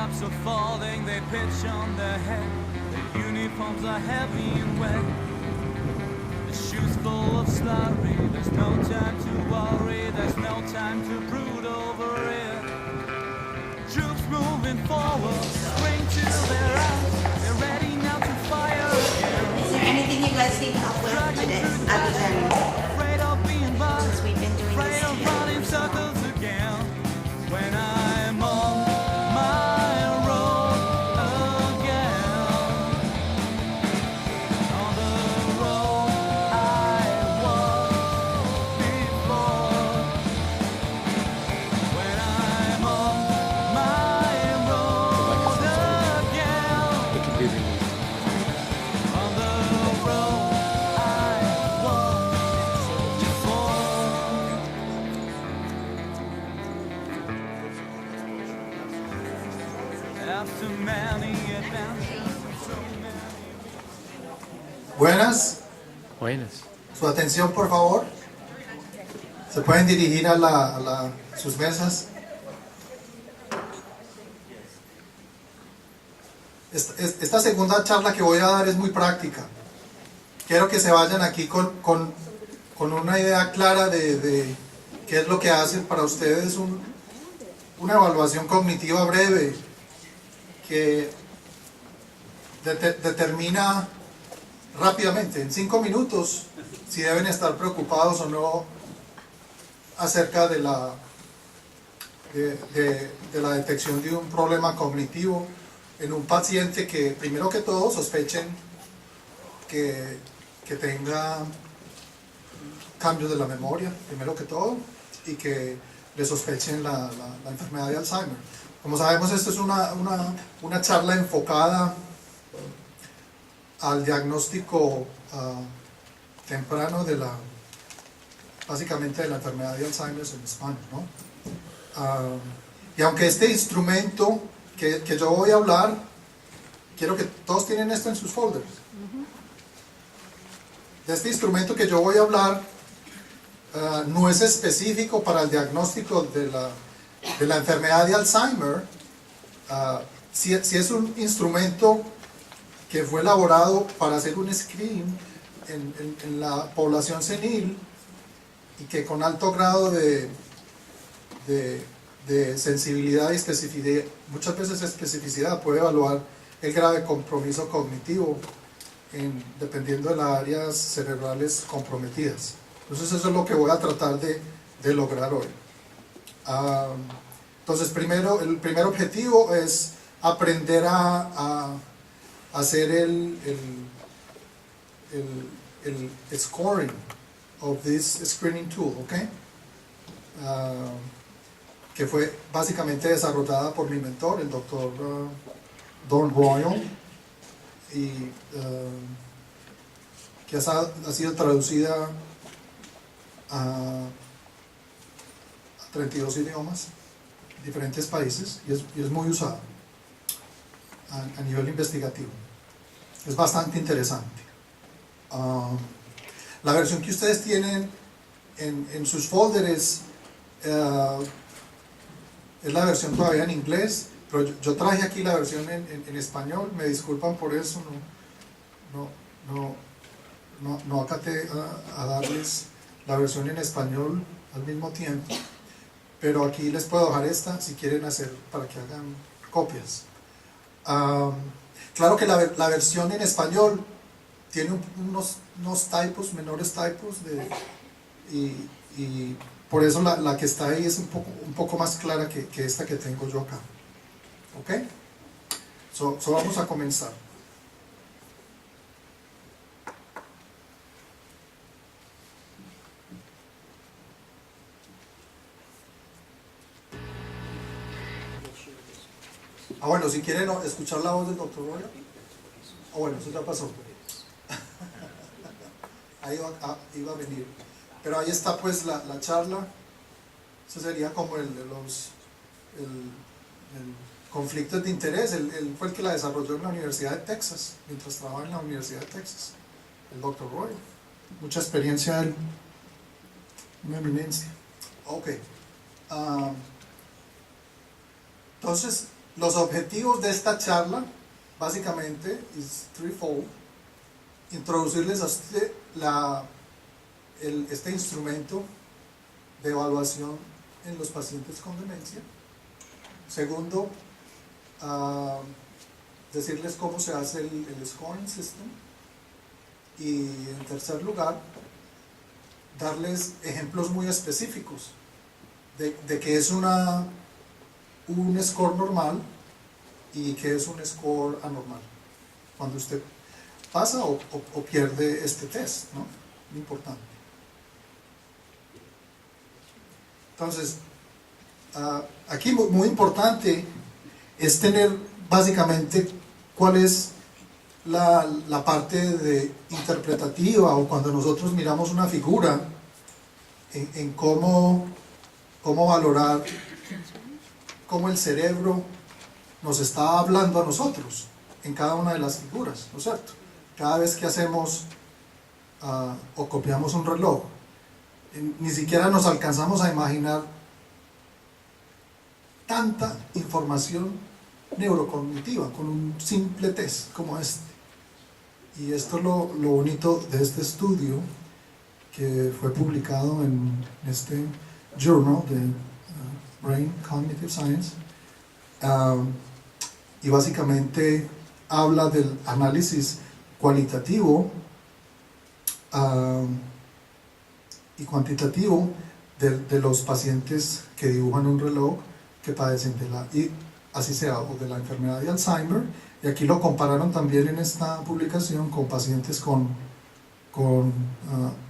Raindrops are falling, they pitch on their head. Their uniforms are heavy and wet. The shoes full of slurry, there's no time to worry, there's no time to brood over it. Troops moving forward, spring to their eyes, they're ready now to fire again. Is there anything you guys need help with today, other than Afraid of being bothered, since we've been doing afraid this of together? running circles again. When I'm on my road again, on the road I walked before. When I'm on my road again, It can be removed. on the road I walked before. After many adventures, so many. Buenas, Buenas. su atención por favor. Se pueden dirigir a sus mesas. Esta segunda charla que voy a dar es muy práctica. Quiero que se vayan aquí con una idea clara de qué es lo que hacen para ustedes una evaluación cognitiva breve que determina rápidamente, en 5 minutos, si deben estar preocupados o no acerca de la detección de un problema cognitivo en un paciente que, primero que todo, sospechen que tenga cambios de la memoria, primero que todo, y que le sospechen la enfermedad de Alzheimer. Como sabemos, esto es una charla enfocada al diagnóstico temprano básicamente de la enfermedad de Alzheimer en España, ¿no? Y aunque este instrumento que yo voy a hablar, quiero que todos tienen esto en sus folders. De este instrumento que yo voy a hablar, no es específico para el diagnóstico de la enfermedad de Alzheimer. Si es un instrumento que fue elaborado para hacer un screening en la población senil y que con alto grado de sensibilidad y especificidad, muchas veces especificidad, puede evaluar el grado de compromiso cognitivo dependiendo de las áreas cerebrales comprometidas. Entonces eso es lo que voy a tratar de lograr hoy. Entonces el primer objetivo es aprender a hacer el scoring of this screening tool, ¿ok? Que fue básicamente desarrollada por mi mentor, el doctor Don Royal, y que ha sido traducida a 32 idiomas, diferentes países, y es muy usada a nivel investigativo. Es bastante interesante. La versión que ustedes tienen en sus folders es la versión todavía en inglés, pero yo traje aquí la versión en español. Me disculpan por eso, no acaté a darles la versión en español al mismo tiempo, pero aquí les puedo dejar esta si quieren hacer para que hagan copias. Claro que la versión en español tiene unos typos, menores typos, y por eso la que está ahí es un poco más clara que esta que tengo yo acá. ¿Ok? So vamos a comenzar. Bueno, si quieren escuchar la voz del Dr. Royal. Bueno, eso ya pasó. Ahí iba a venir. Pero ahí está pues la charla. Eso sería como el conflictos de interés. Él fue el que la desarrolló en la Universidad de Texas, mientras trabajaba en la Universidad de Texas, el Dr. Royal. Mucha experiencia él, una eminencia. Ok. Entonces, los objetivos de esta charla, básicamente, es threefold. Introducirles a usted este instrumento de evaluación en los pacientes con demencia. Segundo, decirles cómo se hace el scoring system. Y en tercer lugar, darles ejemplos muy específicos de qué es un score normal y qué es un score anormal cuando usted pasa o pierde este test, ¿no? Muy importante. Entonces, aquí muy importante es tener básicamente cuál es la parte interpretativa, o cuando nosotros miramos una figura, en cómo valorar cómo el cerebro nos está hablando a nosotros en cada una de las figuras, ¿no es cierto? Cada vez que hacemos o copiamos un reloj, ni siquiera nos alcanzamos a imaginar tanta información neurocognitiva con un simple test como este. Y esto es lo bonito de este estudio que fue publicado en este journal de Brain Cognitive Science, y básicamente habla del análisis cualitativo y cuantitativo de los pacientes que dibujan un reloj que padecen así sea, o de la enfermedad de Alzheimer, y aquí lo compararon también en esta publicación con pacientes con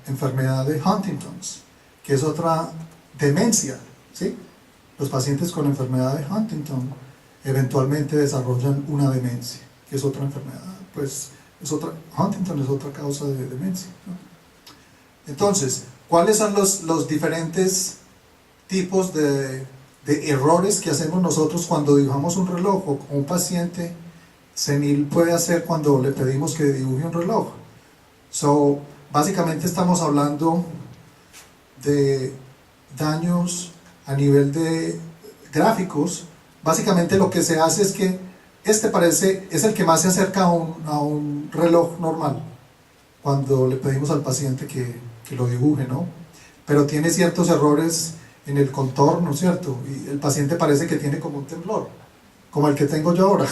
enfermedad de Huntington's, que es otra demencia, ¿sí? Los pacientes con enfermedad de Huntington eventualmente desarrollan una demencia, que es otra enfermedad, pues Huntington es otra causa de demencia, ¿no? Entonces, ¿cuáles son los diferentes tipos de errores que hacemos nosotros cuando dibujamos un reloj, o un paciente senil puede hacer cuando le pedimos que dibuje un reloj? Básicamente estamos hablando de daños a nivel de gráficos. Básicamente lo que se hace es que es el que más se acerca a un reloj normal cuando le pedimos al paciente que lo dibuje, ¿no? Pero tiene ciertos errores en el contorno, ¿cierto? Y el paciente parece que tiene como un temblor, como el que tengo yo ahora.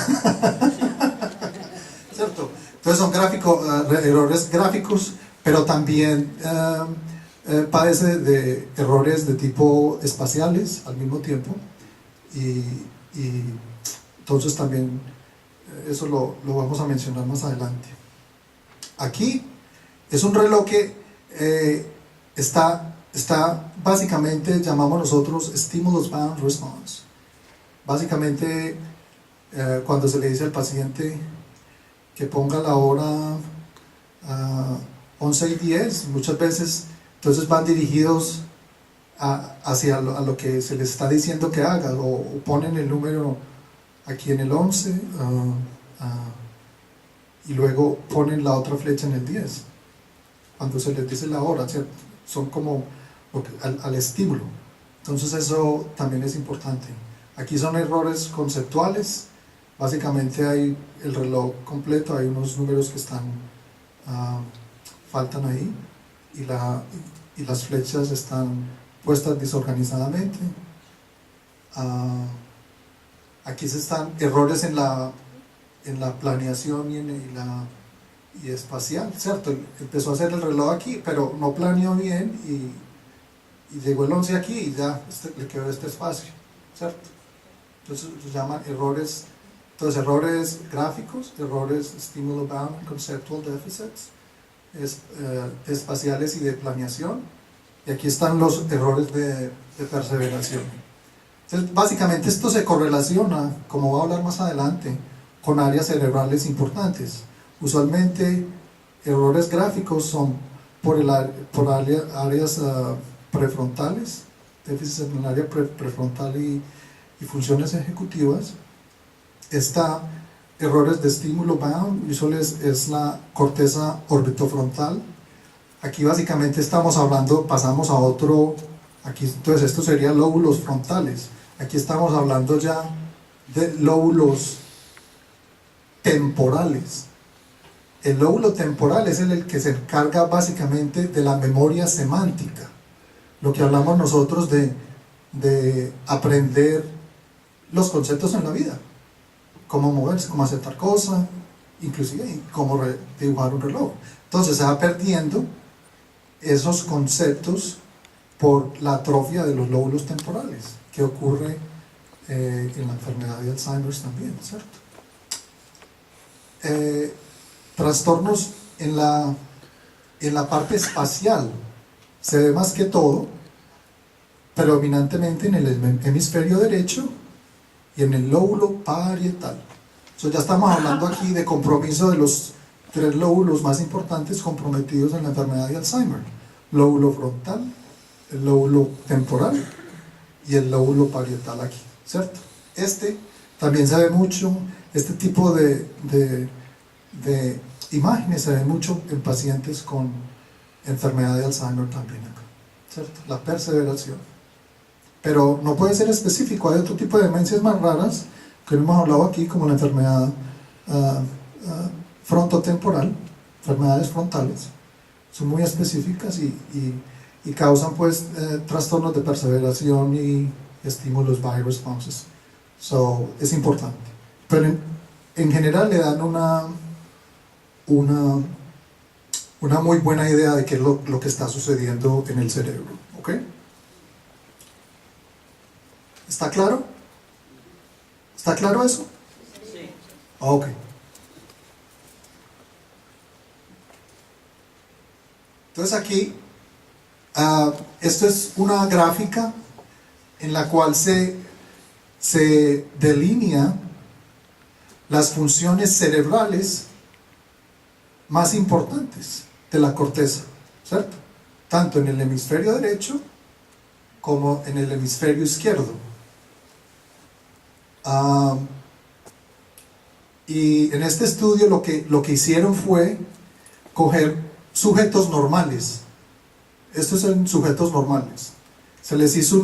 ¿Cierto? Entonces son errores gráficos, pero también padece de errores de tipo espaciales al mismo tiempo, y entonces también eso lo vamos a mencionar más adelante. Aquí es un reloj que está básicamente, llamamos nosotros Stimulus Bound Response. Básicamente, cuando se le dice al paciente que ponga la hora 11:10, muchas veces entonces van dirigidos hacia lo que se les está diciendo que haga, o ponen el número aquí en el 11 y luego ponen la otra flecha en el 10 cuando se les dice la hora, ¿cierto? Son como al estímulo. Entonces eso también es importante. Aquí son errores conceptuales. Básicamente hay el reloj completo, hay unos números que faltan ahí, y las flechas están puestas desorganizadamente. Aquí están errores en la planeación y espacial, ¿cierto? Empezó a hacer el reloj aquí, pero no planeó bien, y llegó el 11 aquí y ya le quedó este espacio, ¿cierto? Entonces se llaman errores. Entonces, errores gráficos, errores Stimulus Bound Conceptual Deficits, espaciales y de planeación, y aquí están los errores de perseveración. Entonces, básicamente esto se correlaciona, como voy a hablar más adelante, con áreas cerebrales importantes. Usualmente, errores gráficos son por áreas prefrontales, déficits en el área prefrontal y funciones ejecutivas. Errores de estímulo bound, usualmente es la corteza orbitofrontal. Aquí básicamente pasamos a otro, aquí, entonces esto sería lóbulos frontales. Aquí estamos hablando ya de lóbulos temporales. El lóbulo temporal es el que se encarga básicamente de la memoria semántica, lo que hablamos nosotros de aprender los conceptos en la vida, cómo moverse, cómo hacer tal cosa, inclusive cómo dibujar un reloj. Entonces se va perdiendo esos conceptos por la atrofia de los lóbulos temporales, que ocurre en la enfermedad de Alzheimer también, ¿cierto? Trastornos en la parte espacial se ve más que todo predominantemente en el hemisferio derecho y en el lóbulo parietal. Ya estamos hablando aquí de compromiso de los 3 lóbulos más importantes comprometidos en la enfermedad de Alzheimer: lóbulo frontal, el lóbulo temporal y el lóbulo parietal aquí, ¿cierto? También se ve mucho, este tipo de imágenes se ve mucho en pacientes con enfermedad de Alzheimer también acá, ¿cierto? La perseveración. Pero no puede ser específico, hay otro tipo de demencias más raras que hemos hablado aquí, como la enfermedad frontotemporal, enfermedades frontales, son muy específicas y causan pues trastornos de perseveración y estímulos by responses. Es importante, pero en general le dan una muy buena idea de qué es lo que está sucediendo en el cerebro, ¿ok? ¿Está claro? ¿Está claro eso? Sí. Ok. Entonces aquí, esto es una gráfica en la cual se delinea las funciones cerebrales más importantes de la corteza, ¿cierto? Tanto en el hemisferio derecho como en el hemisferio izquierdo. Y en este estudio lo que hicieron fue coger sujetos normales. Estos son sujetos normales. Se les hizo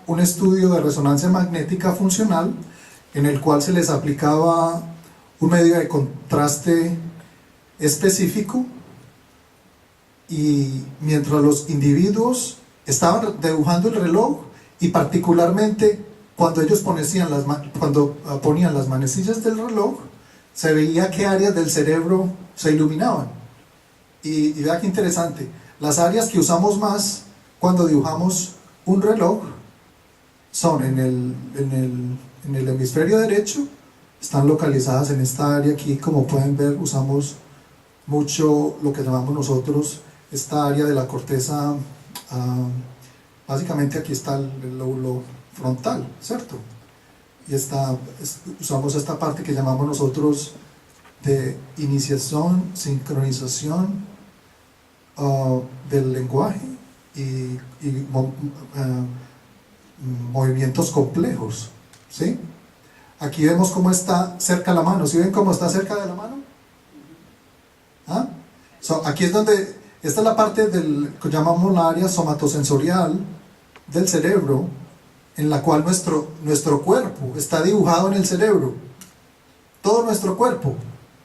un estudio de resonancia magnética funcional en el cual se les aplicaba un medio de contraste específico, y mientras los individuos estaban dibujando el reloj, y particularmente cuando ellos ponían las manecillas del reloj, se veía qué áreas del cerebro se iluminaban. Y vea qué interesante, las áreas que usamos más cuando dibujamos un reloj son en el hemisferio derecho, están localizadas en esta área aquí. Como pueden ver, usamos mucho lo que llamamos nosotros esta área de la corteza. Básicamente aquí está el lóbulo frontal, ¿cierto? Y usamos esta parte que llamamos nosotros de iniciación, sincronización del lenguaje y movimientos complejos, ¿sí? Aquí vemos cómo está cerca la mano. ¿Sí ven cómo está cerca de la mano? ¿Ah? Aquí es donde, esta es la parte que llamamos la área somatosensorial del cerebro, en la cual nuestro cuerpo está dibujado en el cerebro. Todo nuestro cuerpo,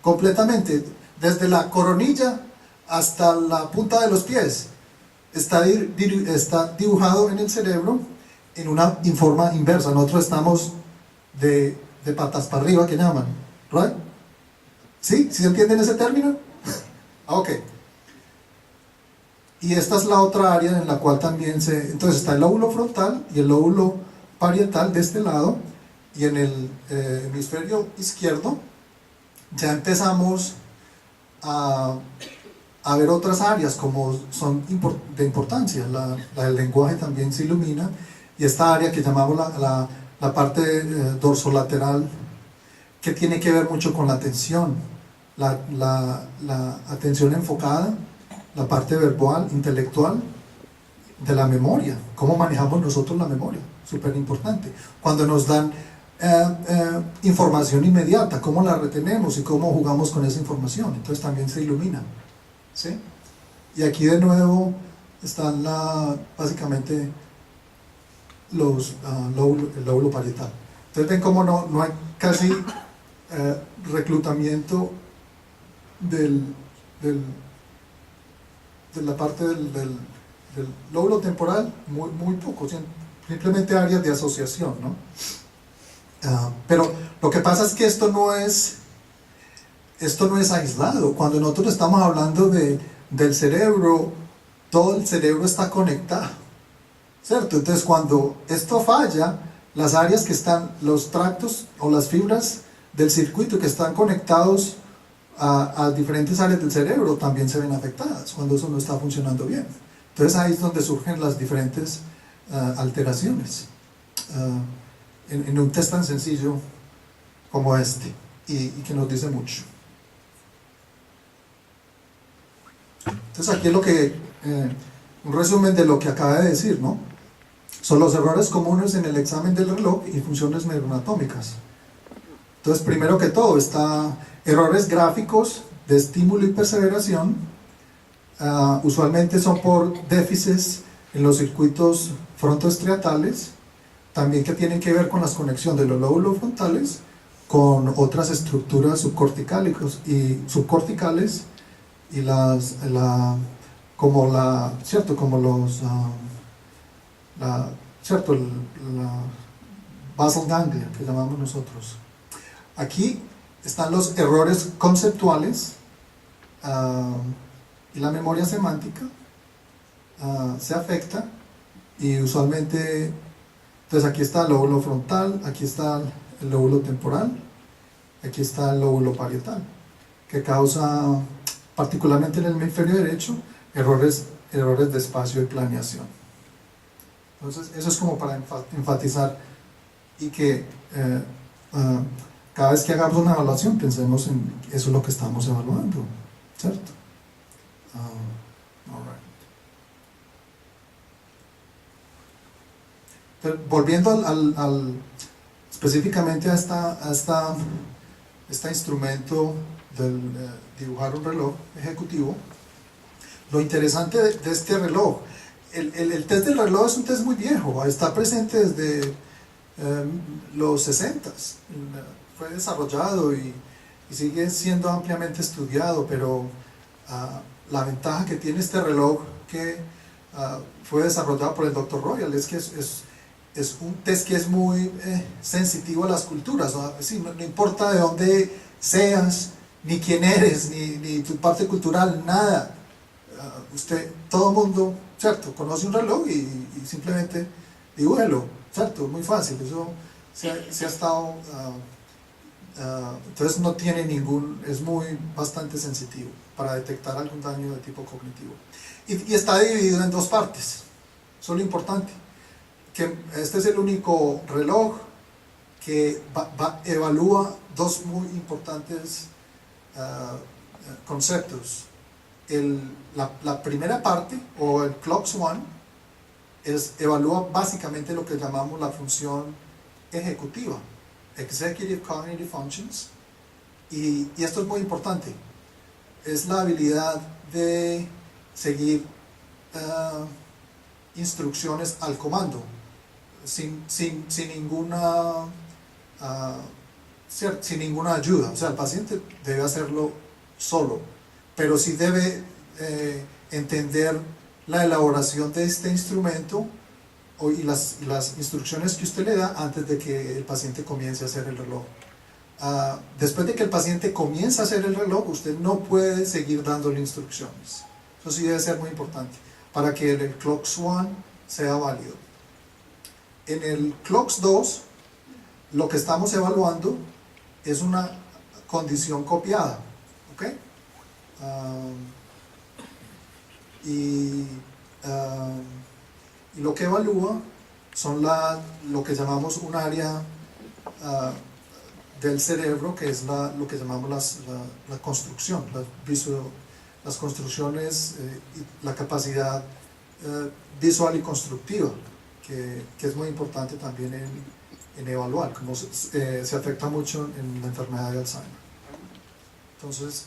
completamente, desde la coronilla hasta la punta de los pies, está dibujado en el cerebro en forma inversa. Nosotros estamos de patas para arriba, que llaman, ¿right? ¿Sí? ¿Sí entienden ese término? Ok. Y esta es la otra área en la cual también entonces está el lóbulo frontal y el lóbulo parietal de este lado, y en el hemisferio izquierdo ya empezamos a ver otras áreas como son de importancia. La del lenguaje también se ilumina, y esta área que llamamos la parte dorsolateral, que tiene que ver mucho con la atención, la atención enfocada, la parte verbal, intelectual, de la memoria, cómo manejamos nosotros la memoria, súper importante. Cuando nos dan información inmediata, cómo la retenemos y cómo jugamos con esa información, entonces también se ilumina, ¿sí? Y aquí de nuevo están básicamente el lóbulo parietal. Entonces ven cómo no hay casi reclutamiento de la parte del lóbulo temporal, muy poco, simplemente áreas de asociación, ¿no? Pero lo que pasa es que esto no es aislado. Cuando nosotros estamos hablando del cerebro, todo el cerebro está conectado, ¿cierto? Entonces cuando esto falla, las áreas que están, los tractos o las fibras del circuito que están conectados a diferentes áreas del cerebro también se ven afectadas cuando eso no está funcionando bien. Entonces ahí es donde surgen las diferentes alteraciones en un test tan sencillo como este y que nos dice mucho. Entonces aquí es lo que un resumen de lo que acaba de decir, ¿no? Son los errores comunes en el examen del reloj y funciones neuroanatómicas. Entonces, primero que todo, está errores gráficos de estímulo y perseveración. Usualmente son por déficits en los circuitos frontoestriatales, también que tienen que ver con las conexiones de los lóbulos frontales con otras estructuras subcorticales y la basal ganglia que llamamos nosotros. Aquí están los errores conceptuales y la memoria semántica se afecta y usualmente, entonces aquí está el lóbulo frontal, aquí está el lóbulo temporal, aquí está el lóbulo parietal, que causa, particularmente en el hemisferio derecho, errores de espacio y planeación. Entonces eso es como para enfatizar y que cada vez que hagamos una evaluación pensemos en eso es lo que estamos evaluando, ¿cierto? All right. Entonces, volviendo específicamente a este instrumento del dibujar un reloj ejecutivo, lo interesante de este reloj, el test del reloj es un test muy viejo, está presente desde los 60s, fue desarrollado y sigue siendo ampliamente estudiado, pero la ventaja que tiene este reloj que fue desarrollado por el Dr. Royal es que es un test que es muy sensitivo a las culturas, ¿no? Es decir, no importa de dónde seas, ni quién eres, ni tu parte cultural, nada. Todo el mundo, ¿cierto? Conoce un reloj y simplemente dibújelo, ¿cierto? Muy fácil, eso se ha estado... entonces no tiene es bastante sensitivo para detectar algún daño de tipo cognitivo. Y está dividido en dos partes, eso es lo importante. Que este es el único reloj que evalúa dos muy importantes conceptos. La primera parte, o el Clocks One, evalúa básicamente lo que llamamos la función ejecutiva, Executive Cognitive Functions, y esto es muy importante, es la habilidad de seguir instrucciones al comando, sin ninguna ayuda. O sea, el paciente debe hacerlo solo, pero sí debe entender la elaboración de este instrumento y las instrucciones que usted le da antes de que el paciente comience a hacer el reloj. Después de que el paciente comience a hacer el reloj, usted no puede seguir dándole instrucciones. Eso sí debe ser muy importante para que el Clocks 1 sea válido. En el Clocks 2, lo que estamos evaluando es una condición copiada, ¿ok? Y lo que evalúa son lo que llamamos un área del cerebro, que es lo que llamamos la construcción, las construcciones y la capacidad visual y constructiva, que es muy importante también en evaluar, como se afecta mucho en la enfermedad de Alzheimer. Entonces,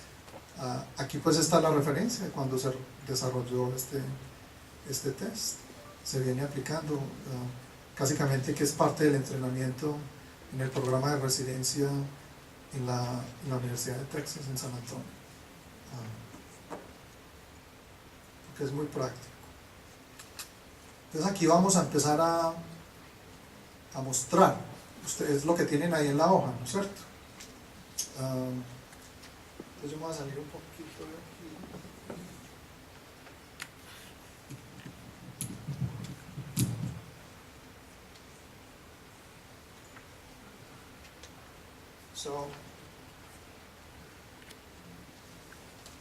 aquí pues está la referencia de cuando se desarrolló este test. Se viene aplicando básicamente, que es parte del entrenamiento en el programa de residencia en la Universidad de Texas en San Antonio. Porque es muy práctico. Entonces aquí vamos a empezar a mostrar. Ustedes lo que tienen ahí en la hoja, ¿no es cierto? Entonces yo me voy a salir un poquito de aquí.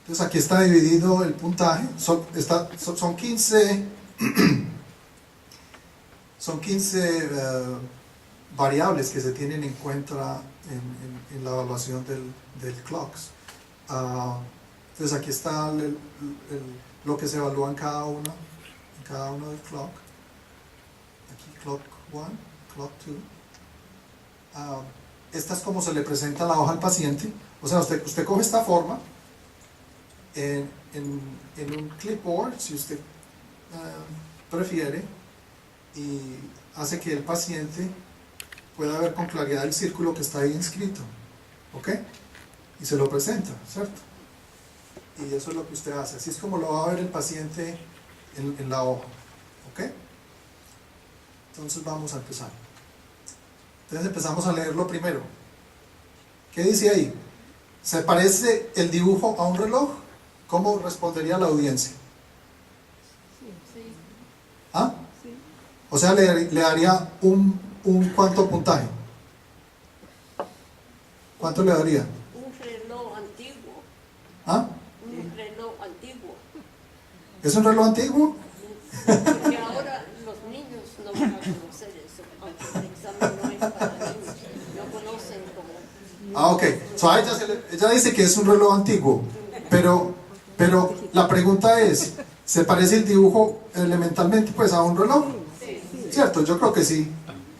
Entonces aquí está dividido el puntaje, son 15 son 15 variables que se tienen en cuenta en la evaluación del CLOCKS. Entonces aquí está lo que se evalúa en cada uno del CLOCK. Aquí CLOCK 1, CLOCK 2. Esta es como se le presenta la hoja al paciente. O sea, usted coge esta forma en un clipboard, si usted prefiere, y hace que el paciente pueda ver con claridad el círculo que está ahí inscrito, ¿ok? Y se lo presenta, ¿cierto? Y eso es lo que usted hace. Así es como lo va a ver el paciente en la hoja, ¿ok? Entonces vamos a empezar. Entonces empezamos a leerlo primero. ¿Qué dice ahí? ¿Se parece el dibujo a un reloj? ¿Cómo respondería la audiencia? ¿Ah? O sea, le daría un ¿cuánto puntaje? ¿Cuánto le daría? Un reloj antiguo. ¿Ah? Un reloj antiguo. ¿Es un reloj antiguo? Porque ahora los niños no van a conocer eso, aunque el examen no es para niños. No conocen como... Ok. So, a ella dice que es un reloj antiguo, pero la pregunta es, ¿se parece el dibujo elementalmente pues a un reloj? ¿Cierto? Yo creo que sí.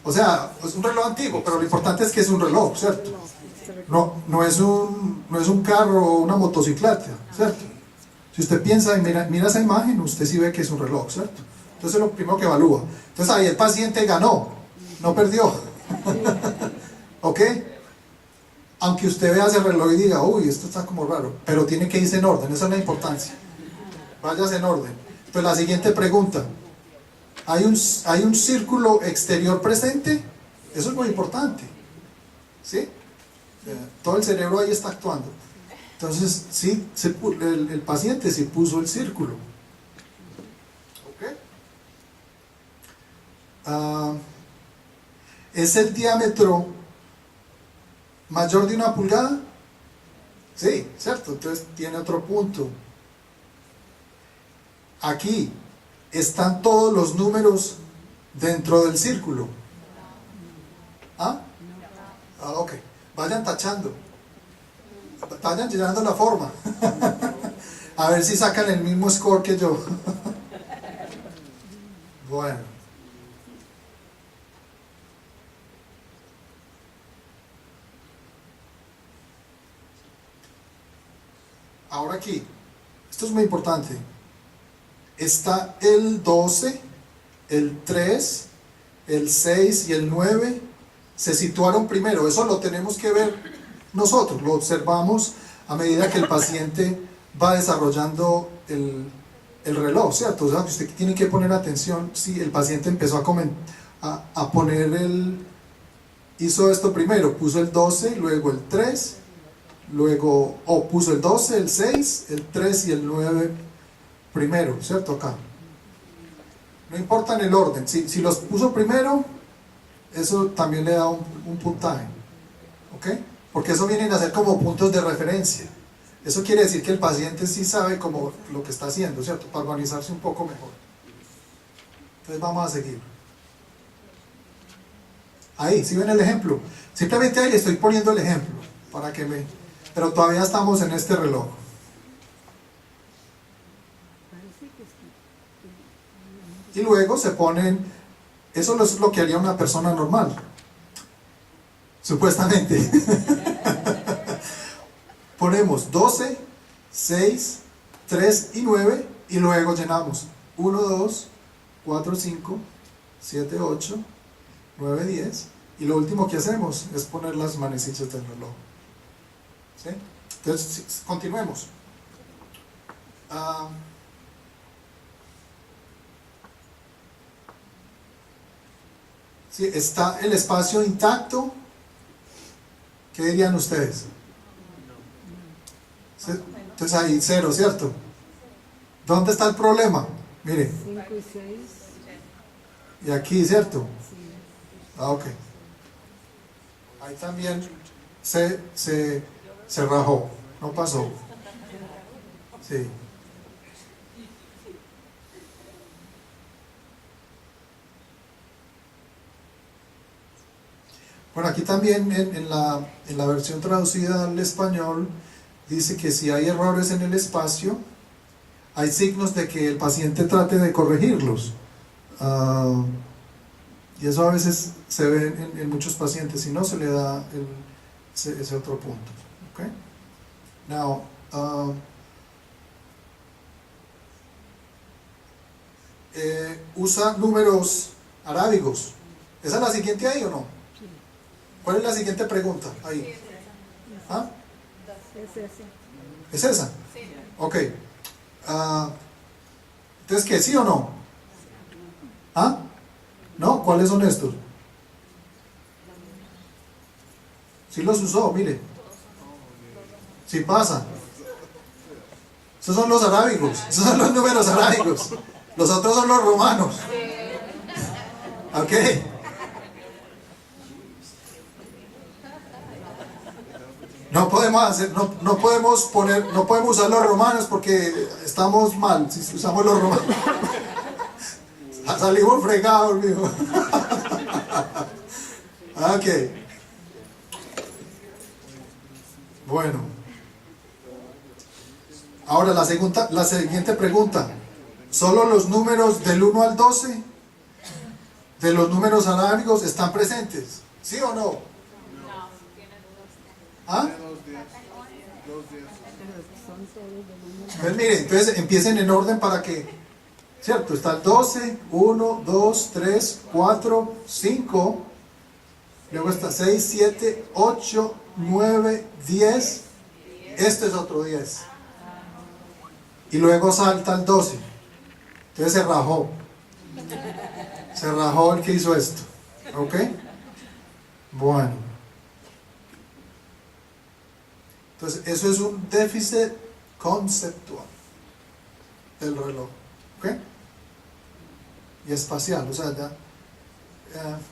O sea, es un reloj antiguo, pero lo importante es que es un reloj, ¿cierto? No es un carro o una motocicleta, ¿cierto? Si usted piensa y mira esa imagen, usted sí ve que es un reloj, ¿cierto? Entonces es lo primero que evalúa. Entonces ahí el paciente ganó, no perdió. ¿Ok? Aunque usted vea ese reloj y diga, uy, esto está como raro, pero tiene que irse en orden, esa es la importancia. Váyase en orden. Entonces la siguiente pregunta. ¿Hay un círculo exterior presente? Eso es muy importante. ¿Sí? Todo el cerebro ahí está actuando. Entonces, sí, el paciente sí puso el círculo. ¿Ok? ¿Es el diámetro mayor de 1 pulgada? Sí, ¿cierto? Entonces tiene otro punto. Aquí están todos los números dentro del círculo. ¿Ah? Ok. Vayan tachando. Vayan llenando la forma. A ver si sacan el mismo score que yo. Bueno. Ahora aquí. Esto es muy importante. Está el 12, el 3, el 6 y el 9 se situaron primero. Eso lo tenemos que ver nosotros, lo observamos a medida que el paciente va desarrollando el reloj, ¿cierto? O sea, usted tiene que poner atención si el paciente empezó a poner hizo esto primero, puso el 12, luego el 3, luego puso el 12, el 6, el 3 y el 9 primero, ¿cierto? Acá. No importa en el orden, si los puso primero, eso también le da un puntaje, ¿ok? Porque eso vienen a ser como puntos de referencia. Eso quiere decir que el paciente sí sabe como lo que está haciendo, ¿cierto? Para organizarse un poco mejor. Entonces vamos a seguir. Ahí, ¿sí ven el ejemplo? Simplemente ahí le estoy poniendo el ejemplo, para que pero todavía estamos en este reloj. Y luego se ponen, eso es lo que haría una persona normal, supuestamente. Ponemos 12, 6, 3 y 9 y luego llenamos 1, 2, 4, 5, 7, 8, 9, 10, y lo último que hacemos es poner las manecillas del reloj. ¿Sí? Entonces, continuemos. Sí, ¿está el espacio intacto? ¿Qué dirían ustedes? ¿Sí? Entonces ahí 0, ¿cierto? ¿Dónde está el problema? Mire. 5 y 6. Y aquí, ¿cierto? Ah, ok. Ahí también se rajó, no pasó. Sí. Bueno, aquí también en la versión traducida al español dice que si hay errores en el espacio, hay signos de que el paciente trate de corregirlos. Y eso a veces se ve en muchos pacientes, si no se le da ese otro punto. Okay? Now, usa números arábigos. ¿Esa es la siguiente ahí o no? ¿Cuál es la siguiente pregunta? Ahí. ¿Ah? ¿Es esa? Ok. Entonces, ¿qué? ¿Sí o no? ¿Ah? ¿No? ¿Cuáles son estos? Sí los usó, mire. Sí pasa. Esos son los arábigos. Esos son los números arábigos. Los otros son los romanos. Ok. No podemos hacer, no podemos usar los romanos porque estamos mal si usamos los romanos. Salimos fregados, mijo. Ok. Bueno. Ahora la siguiente pregunta. ¿Solo los números del 1 al 12 de los números arábigos están presentes? ¿Sí o no? ¿Ah? Pues miren, entonces empiecen en orden para que, ¿cierto? Está el 12, 1, 2, 3, 4, 5, luego está 6, 7, 8, 9, 10, este es otro 10, y luego salta el 12, entonces se rajó el que hizo esto, ¿ok? Bueno, entonces eso es un déficit conceptual del reloj, ¿ok? Y espacial, o sea, ya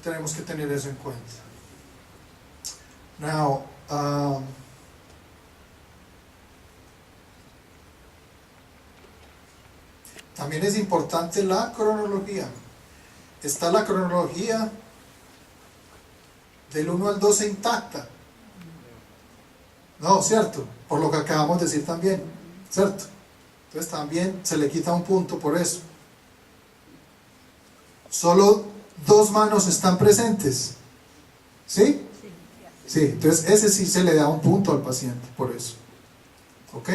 tenemos que tener eso en cuenta. Now, también es importante la cronología. Está la cronología del 1 al 12 intacta. No, ¿cierto? Por lo que acabamos de decir también, ¿cierto? Entonces también se le quita un punto por eso. Solo 2 manos están presentes. ¿Sí? Sí, entonces ese sí se le da un punto al paciente por eso. ¿Ok?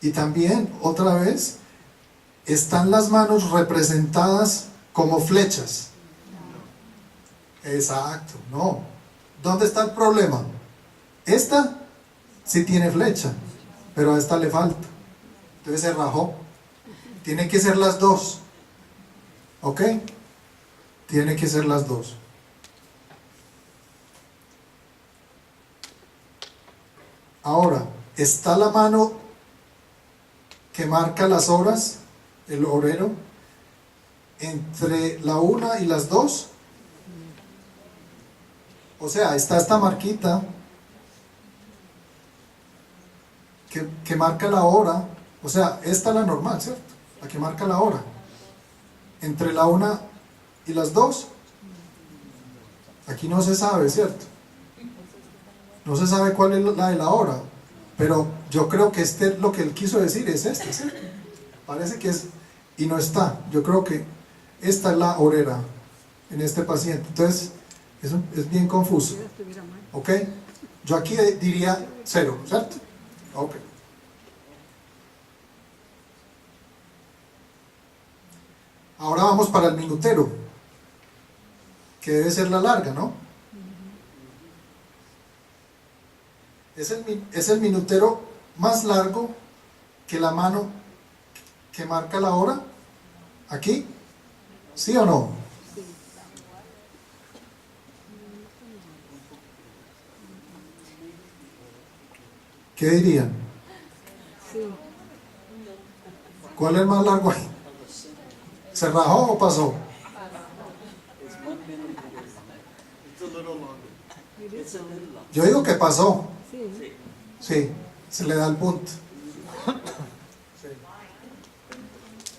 Y también, otra vez, están las manos representadas como flechas. Exacto, no. ¿Dónde está el problema? Esta sí tiene flecha, pero a esta le falta. Entonces se rajó. Tienen que ser las dos. ¿Ok? Tiene que ser las dos. Ahora, está la mano que marca las horas, el horero, entre la 1 y las 2. O sea, está esta marquita que marca la hora. O sea, esta es la normal, ¿cierto? La que marca la hora. Entre la 1 y las 2. Aquí no se sabe, ¿cierto? No se sabe cuál es la de la hora. Pero yo creo que lo que él quiso decir es este, ¿cierto? Parece que es, y no está. Yo creo que esta es la horera en este paciente. Entonces, es bien confuso. ¿Ok? Yo aquí diría 0, ¿cierto? Ok. Ahora vamos para el minutero, que debe ser la larga, ¿no? Es el minutero más largo que la mano que marca la hora. ¿Aquí? ¿Sí o no? ¿Qué dirían? ¿Cuál es el más largo ahí? ¿Se rajó o pasó? Yo digo que pasó. Sí, se le da el punto.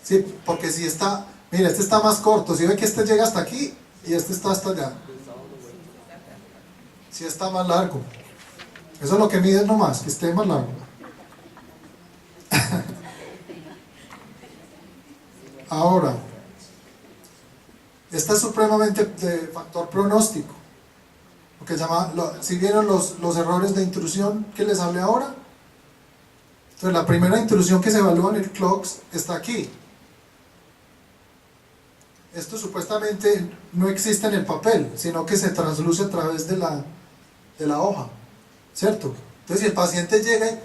Sí, porque si está, mira, este está más corto. Si ve que este llega hasta aquí y este está hasta allá. Sí está más largo. Eso es lo que mide nomás, que esté más largo. Ahora, esta es supremamente de factor pronóstico. Lo que llama, si vieron los errores de intrusión que les hablé ahora. Entonces la primera intrusión que se evalúa en el CLOCKS está aquí. Esto supuestamente no existe en el papel, sino que se trasluce a través de la hoja, ¿cierto? Entonces si el paciente llega y,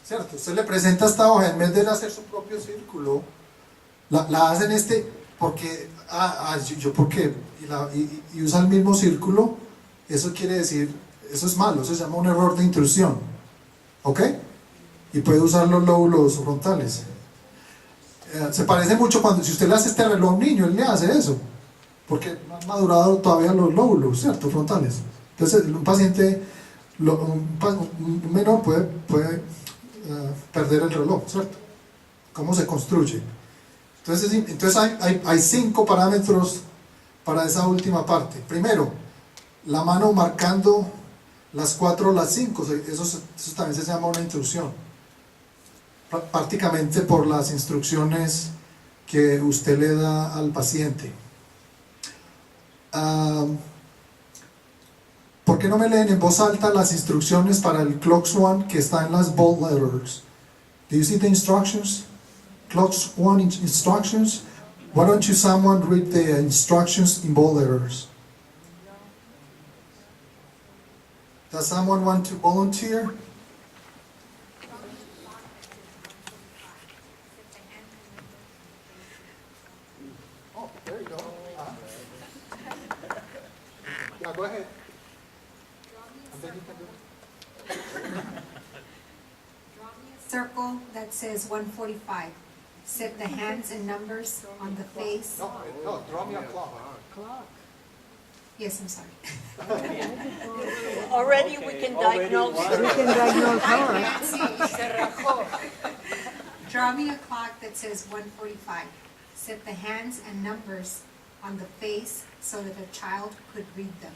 ¿cierto? Usted le presenta esta hoja, en vez de hacer su propio círculo, la hacen porque, yo por qué, y usa el mismo círculo. Eso quiere decir, eso es malo, eso se llama un error de intrusión, ¿ok? Y puede usar los lóbulos frontales. Se parece mucho cuando, si usted le hace este reloj a un niño, él le hace eso, porque no han madurado todavía los lóbulos, ¿cierto? Frontales. Entonces un paciente, un menor puede perder el reloj, ¿cierto? ¿Cómo se construye? Entonces hay 5 parámetros para esa última parte. Primero, la mano marcando las 4 o las 5, eso también se llama una intrusión, prácticamente por las instrucciones que usted le da al paciente. ¿Por qué no me leen en voz alta las instrucciones para el CLOCKS 1 que está en las bold letters? Do you see the instructions? CLOCKS 1 instructions? Why don't you someone read the instructions in bold letters? Does someone want to volunteer? Oh, there you go. Yeah, go ahead. And then you can do it. Circle that says 145. Set the hands and numbers on the face. No, draw me a clock. Yes, I'm sorry. Already we can diagnose. Draw me a clock that says 145. Set the hands and numbers on the face so that a child could read them.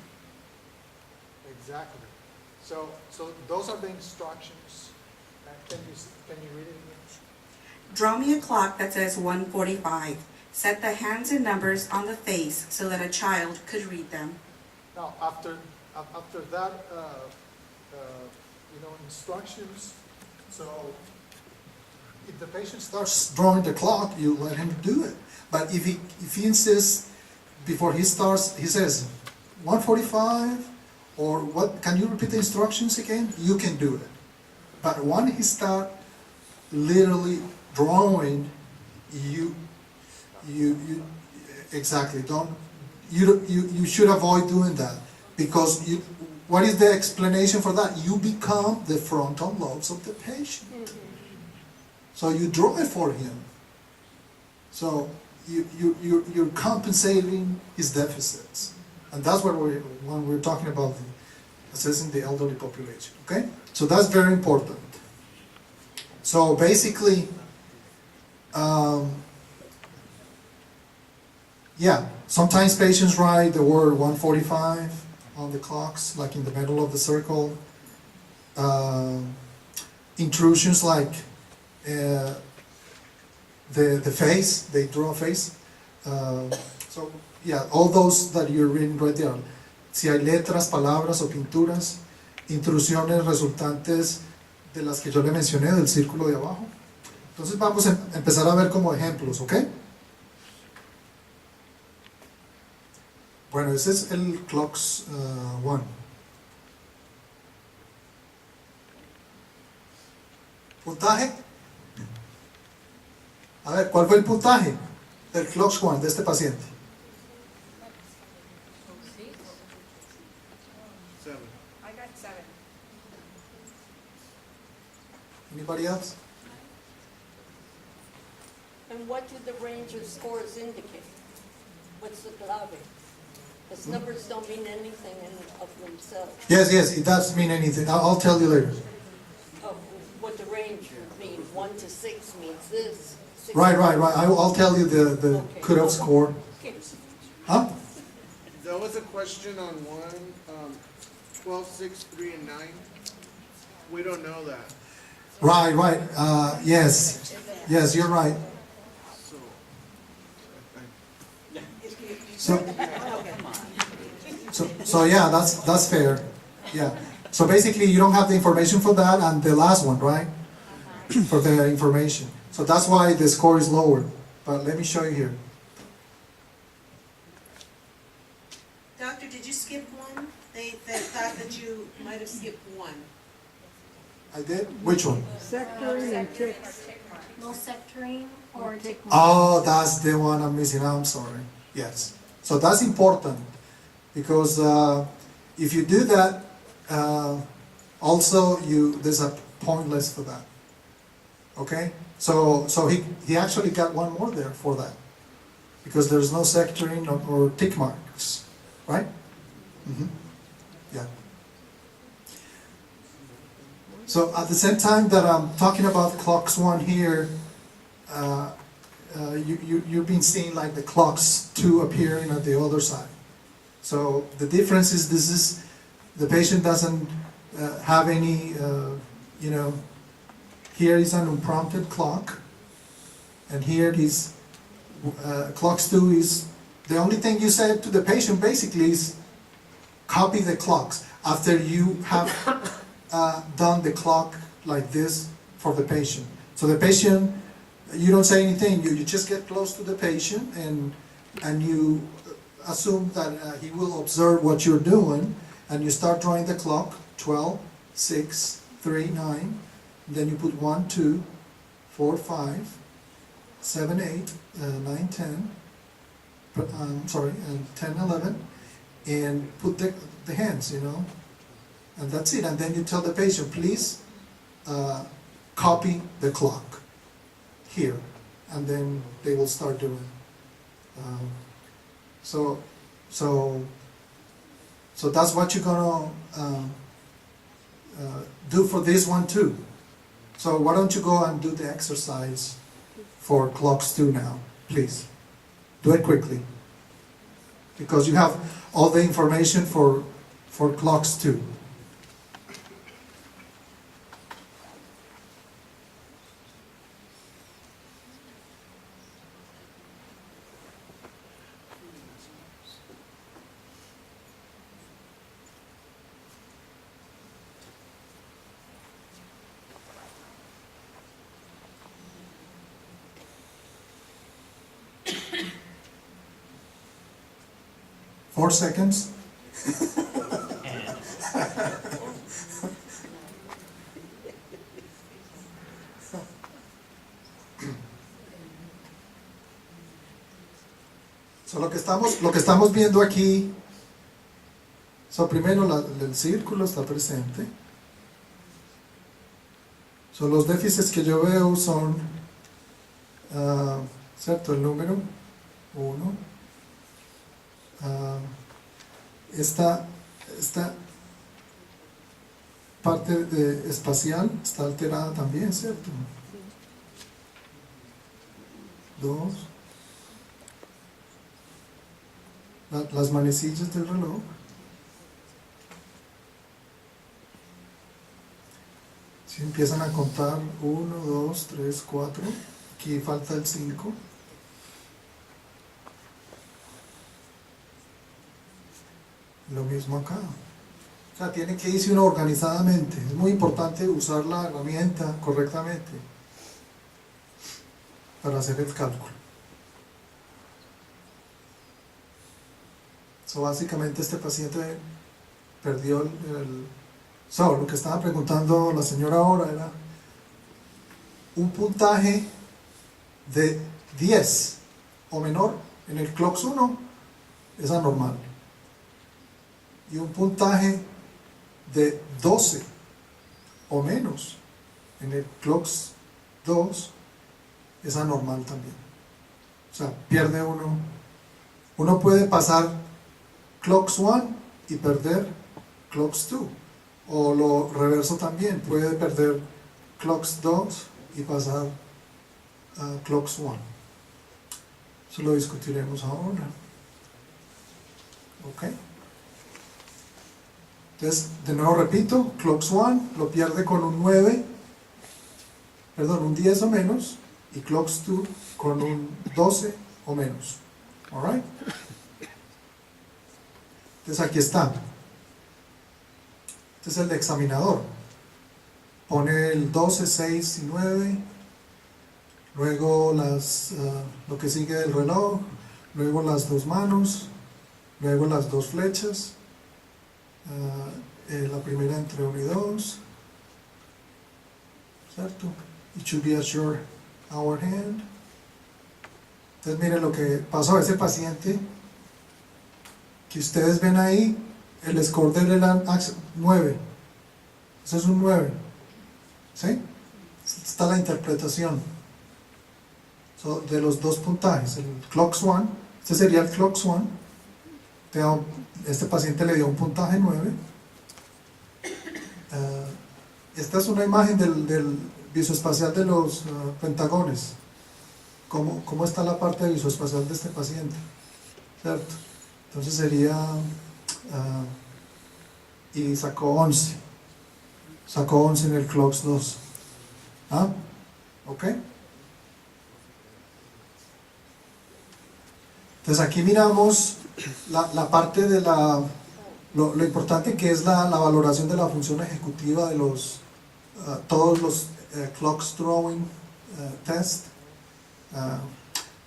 Exactly. So those are the instructions. Can you read it again? Draw me a clock that says 1:45. Set the hands and numbers on the face so that a child could read them. Now, after that, instructions. So, if the patient starts drawing the clock, you let him do it. But if he insists before he starts, he says 1:45, or what? Can you repeat the instructions again? You can do it. But when he starts literally drawing, you exactly you should avoid doing that, because what is the explanation for that? You become the frontal lobes of the patient. So you draw it for him. So you're compensating his deficits, and that's what when we're talking about assessing the elderly population. Okay, so that's very important. So basically, yeah, sometimes patients write the word 145 on the clocks, like in the middle of the circle. Intrusions like the face, they draw a face. So yeah, all those that you're reading right there. Si hay letras, palabras o pinturas, intrusiones resultantes de las que yo le mencioné del círculo de abajo. Entonces vamos a empezar a ver como ejemplos, ¿ok? Bueno, ese es el Clocks 1. ¿Puntaje? A ver, ¿cuál fue el puntaje del Clocks 1 de este paciente? 7. I got 7. Anybody else? And what do the range of scores indicate? What's the clave? Because numbers don't mean anything in of themselves. Yes, it does mean anything. I'll tell you later. Of what the range would mean, 1 to 6 means this. 6 Right. I'll tell you the Okay. cutoff score. Okay. Huh? There was a question on 12, 6, 3, and 9. We don't know that. Right. Yes, you're right. So, So yeah, that's fair. Yeah. So basically, you don't have the information for that and the last one, right? For the information. So that's why the score is lower. But let me show you here. Doctor, did you skip one? They thought that you might have skipped one. I did? Which one? No sectoring or tick mark. Oh, that's the one I'm missing. I'm sorry. Yes. So that's important because if you do that, also there's a point less for that. Okay? So he actually got one more there for that because there's no sectoring or tick marks, right? Mm-hmm. Yeah. So at the same time that I'm talking about Clocks 1 here, you've been seeing like the Clocks 2 appearing at the other side. So the difference is the patient doesn't have any, here is an unprompted clock, and here is Clocks 2 is, the only thing you said to the patient basically is copy the clocks after you have done the clock like this for the patient. So the patient, you don't say anything, you just get close to the patient and you assume that he will observe what you're doing, and you start drawing the clock, 12, 6, 3, 9, then you put 1, 2, 4, 5, 7, 8, 9, 10, and 10, 11, and put the hands, and that's it. And then you tell the patient, please copy the clock here, and then they will start doing. So that's what you're gonna do for this one too. So why don't you go and do the exercise for Clocks 2 now, please. Do it quickly, because you have all the information for Clocks 2. Four seconds. So lo que estamos viendo aquí, primero el círculo está presente. So los déficits que yo veo son, ¿cierto? El número 1. Esta parte espacial está alterada también, ¿cierto? 2. Las manecillas del reloj. Si empiezan a contar 1, 2, 3, 4, aquí falta el 5. Lo mismo acá. O sea, tiene que irse uno organizadamente. Es muy importante usar la herramienta correctamente. para hacer el cálculo. So, básicamente este paciente perdió lo que estaba preguntando la señora ahora era un puntaje de 10 o menor en el CLOCKS 1 es anormal, y un puntaje de 12 o menos en el CLOCKS 2 es anormal también. O sea, pierde uno puede pasar CLOCKS 1 y perder CLOCKS 2, o lo reverso también, puede perder CLOCKS 2 y pasar a CLOCKS 1. Eso lo discutiremos ahora. Ok. Entonces, de nuevo repito, CLOCKS 1 lo pierde con un 9, perdón, un 10 o menos, y CLOCKS 2 con un 12 o menos. Alright. Entonces aquí está. Este es el examinador. Pone el 12, 6 y 9, luego lo que sigue del reloj, luego las dos manos, luego las dos flechas, la primera entre 1 y 2, ¿cierto? It should be at your hour hand. Entonces miren lo que pasó a ese paciente que ustedes ven ahí, el score de él era 9, eso es un 9, ¿sí? Está la interpretación de los dos puntajes, el CLOCKS 1, este sería el CLOCKS 1, este paciente le dio un puntaje 9. Esta es una imagen del visoespacial de los pentagones, cómo está la parte visoespacial de este paciente, ¿cierto? Entonces sería, y sacó 11 en el CLOCKS 2. ¿Ok? Entonces aquí miramos la parte de lo importante que es la valoración de la función ejecutiva de todos los CLOCKS Drawing Test.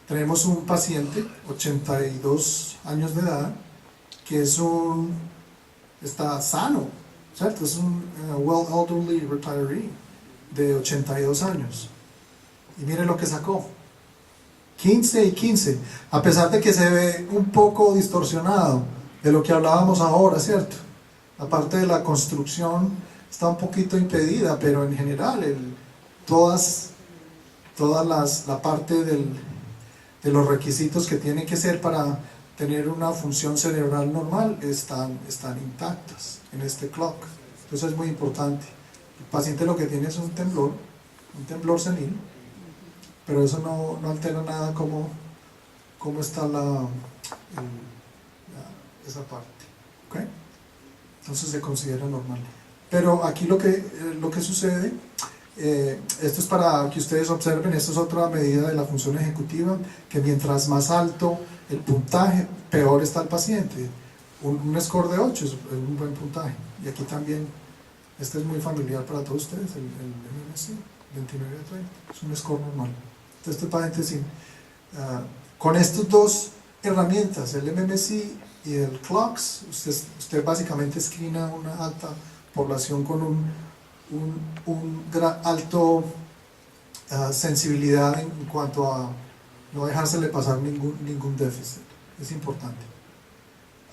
Tenemos un paciente, 82 años de edad, que está sano, ¿cierto? Es un well elderly retiree de 82 años. Y mire lo que sacó. 15 y 15, a pesar de que se ve un poco distorsionado de lo que hablábamos ahora, ¿cierto? La parte de la construcción está un poquito impedida, pero en general la parte de los requisitos que tienen que ser para tener una función cerebral normal están intactas en este clock. Entonces es muy importante. El paciente lo que tiene es un temblor senil, pero eso no altera nada cómo está esa parte. ¿Okay? Entonces se considera normal. Pero aquí lo que sucede, esto es para que ustedes observen, esto es otra medida de la función ejecutiva, que mientras más alto el puntaje, peor está el paciente. Un score de 8 es un buen puntaje. Y aquí también, este es muy familiar para todos ustedes, el MMC, 29 a 30, es un score normal. Entonces este paciente con estas dos herramientas, el MMC y el CLOCKS, usted básicamente screena una alta población con un alto sensibilidad en cuanto a no dejársele pasar ningún déficit. Es importante.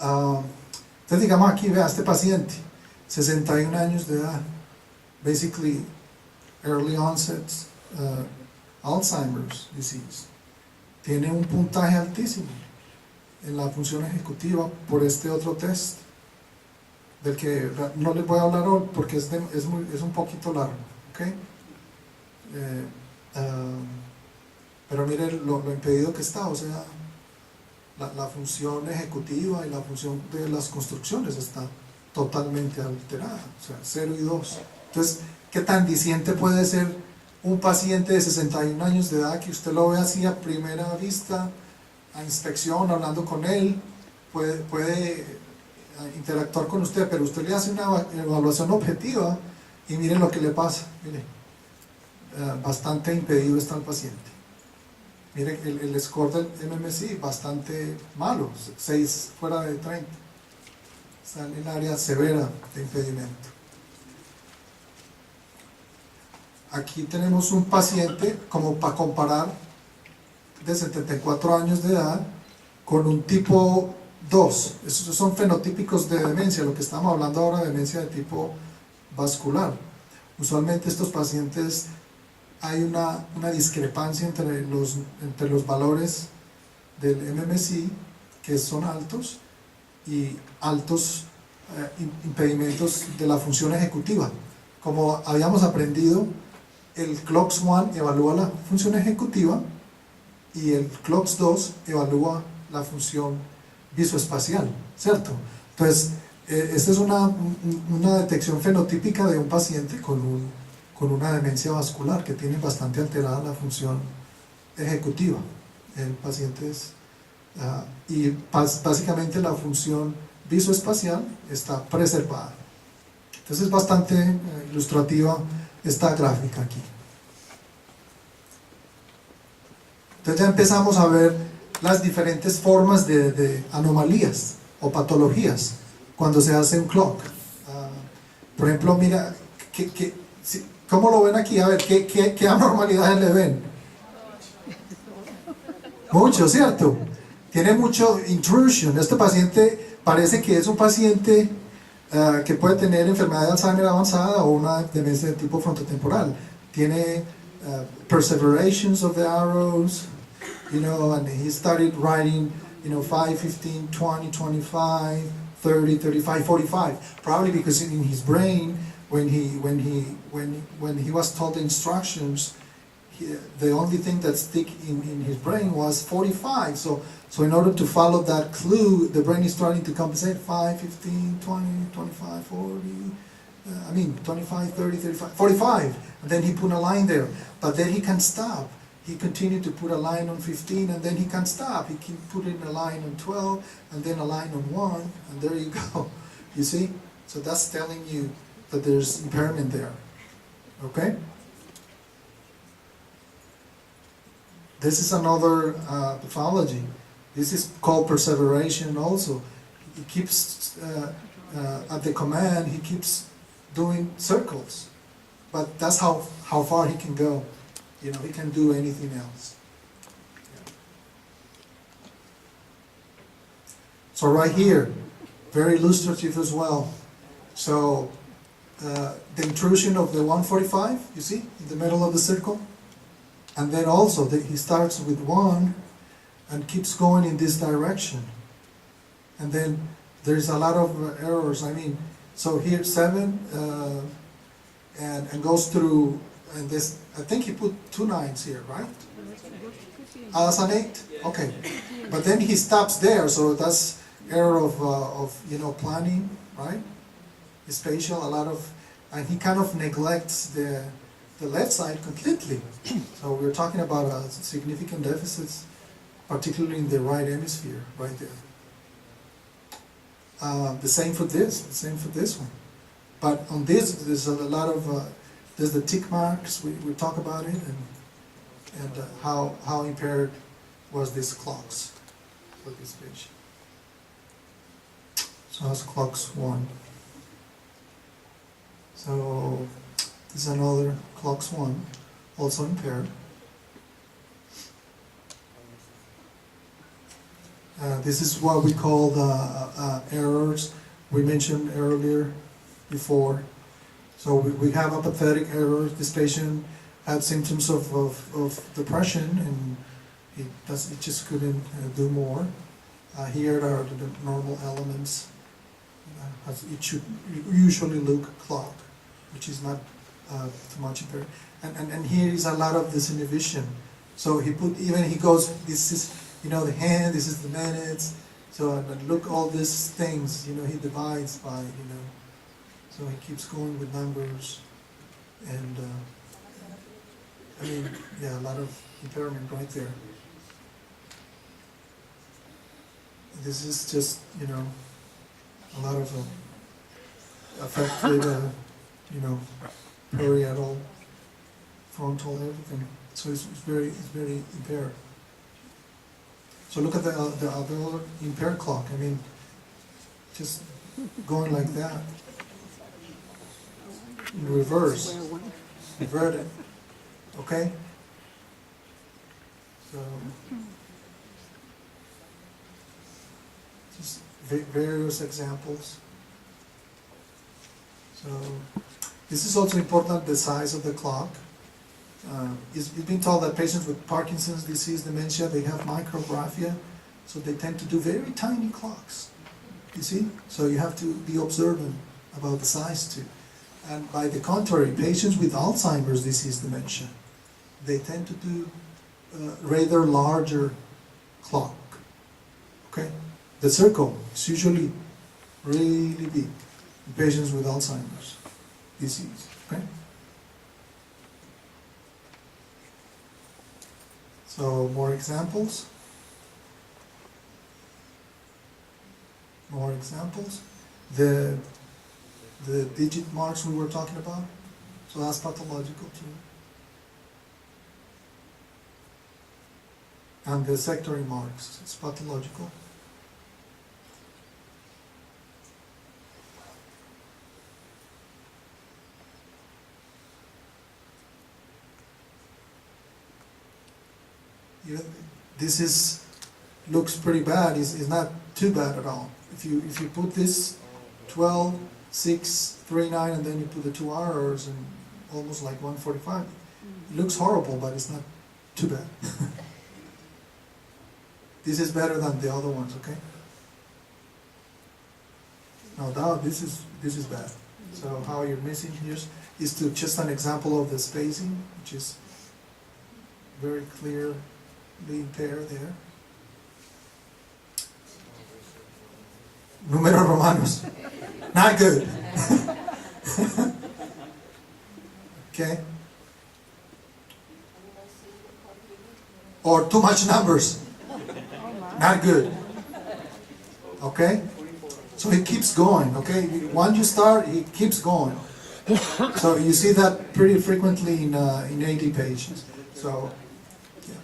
Entonces digamos aquí, vea, este paciente, 61 años de edad, basically early onset Alzheimer's disease, tiene un puntaje altísimo en la función ejecutiva por este otro test, del que no les voy a hablar hoy porque es un poquito largo, ¿okay? Pero mire lo impedido que está, o sea, la función ejecutiva y la función de las construcciones está totalmente alterada, o sea, 0 y 2. Entonces, ¿qué tan diciente puede ser un paciente de 61 años de edad que usted lo ve así a primera vista, a inspección, hablando con él, puede interactuar con usted, pero usted le hace una evaluación objetiva y miren lo que le pasa, mire, bastante impedido está el paciente. Miren, el score del MMC bastante malo, 6 fuera de 30. Está en el área severa de impedimento. Aquí tenemos un paciente, como para comparar, de 74 años de edad, con un tipo 2. Esos son fenotípicos de demencia, lo que estamos hablando ahora de demencia de tipo vascular. Usualmente estos pacientes hay una discrepancia entre los valores del MMC, que son altos, y altos impedimentos de la función ejecutiva. Como habíamos aprendido, el CLOCKS-1 evalúa la función ejecutiva y el CLOCKS-2 evalúa la función visoespacial, ¿cierto? Entonces, esta es una detección fenotípica de un paciente con una demencia vascular que tiene bastante alterada la función ejecutiva. El paciente es, y básicamente la función visoespacial está preservada. Entonces es bastante ilustrativa esta gráfica aquí. Entonces ya empezamos a ver las diferentes formas de anomalías o patologías cuando se hace un clock. Por ejemplo, mira, ¿cómo lo ven aquí? A ver, ¿qué anormalidades le ven? Mucho, ¿cierto? Tiene mucho intrusion. Este paciente parece que es un paciente que puede tener enfermedad de Alzheimer avanzada o una demencia de tipo frontotemporal. Tiene perseverations of the arrows, you know, and he started writing, you know, 5, 15, 20, 25, 30, 35, 45. Probably because in his brain, when he was told the instructions, the only thing that stick in his brain was 45. So in order to follow that clue, the brain is starting to compensate 5, 15, 20, 25, 40, 25, 30, 35, 45. And then he put a line there. But then he can stop. He continued to put a line on 15, and then he can stop. He keep putting a line on 12, and then a line on 1, and there you go. You see? So that's telling you that there's impairment there. Okay? This is another pathology. This is called perseveration also. He keeps, at the command, he keeps doing circles. But that's how far he can go. You know, he can do anything else. Yeah. So right here, very illustrative as well. So the intrusion of the 145, you see, in the middle of the circle. And then also he starts with 1 and keeps going in this direction. And then there's a lot of errors. I mean, so here 7 and goes through, and this, I think he put 2 9s here, right? That's an 8? Okay. But then he stops there, so that's error of you know, planning, right? Spatial, a lot of, and he kind of neglects the left side completely. So we're talking about significant deficits, particularly in the right hemisphere, right there. The same for this one. But on this, there's a lot of, there's the tick marks, we talk about it, and how impaired was this clocks for this patient. So that's clocks 1. So this is another clocks 1, also impaired. This is what we call the errors we mentioned earlier before. So we have apathetic errors. This patient had symptoms of depression, and it just couldn't do more. Here are the normal elements. It should usually look clogged, which is not too much impaired. And here is a lot of disinhibition. So he goes, this is, you know, the hand, this is the minutes. So and look, all these things, you know, he divides by, you know. So he keeps going with numbers, and I mean, yeah, a lot of impairment right there. This is just, you know, a lot of affected, you know, parietal, frontal, everything. So it's very impaired. So look at the other impaired clock. I mean, just going like that. In reverse. Inverted. Okay? So, just various examples. So, this is also important, the size of the clock. It's been told that patients with Parkinson's disease, dementia, they have micrographia, so they tend to do very tiny clocks. You see? So you have to be observant about the size too. And by the contrary, patients with Alzheimer's disease dementia, they tend to do rather larger clock. Okay? The circle is usually really big in patients with Alzheimer's disease. Okay? So more examples. More examples. The digit marks we were talking about. So that's pathological too. And the secondary marks, it's pathological. This looks pretty bad. It's not too bad at all. If you put this 12, 6, 3, 9, and then you put the 2 hours and almost like 1:45, it looks horrible, but it's not too bad. This is better than the other ones, okay? Now this is bad. So how you're missing here is to just an example of the spacing, which is very clearly impaired there. Numero Romanos. Not good. Okay? Or too much numbers. Not good. Okay? So it keeps going, okay? Once you start, it keeps going. So you see that pretty frequently in 80 patients. So, yeah.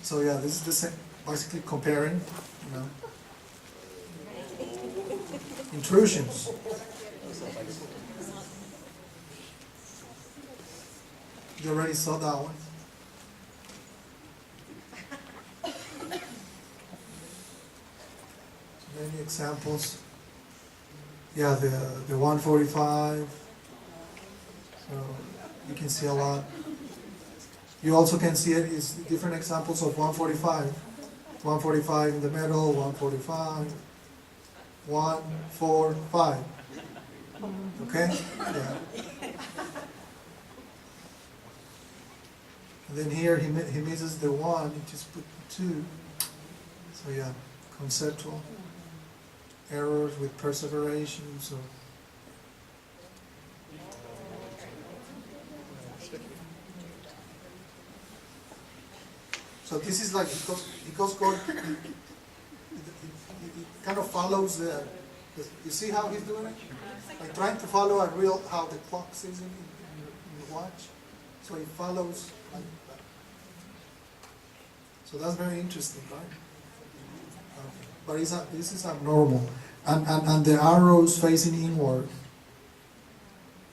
So yeah, this is the same, basically comparing, you know. Intrusions. You already saw that one. Many examples. Yeah, the 145. So you can see a lot. You also can see it is different examples of 145. 145 in the middle, 145, 1, 4, 5. Okay? Yeah. And then here he misses the 1, he just put the 2. So yeah, conceptual errors with perseveration. So this is like, it kind of follows you see how he's doing it? Like trying to follow how the clock says in the watch. So he follows like that. So that's very interesting, right? But this is abnormal. And the arrows facing inward.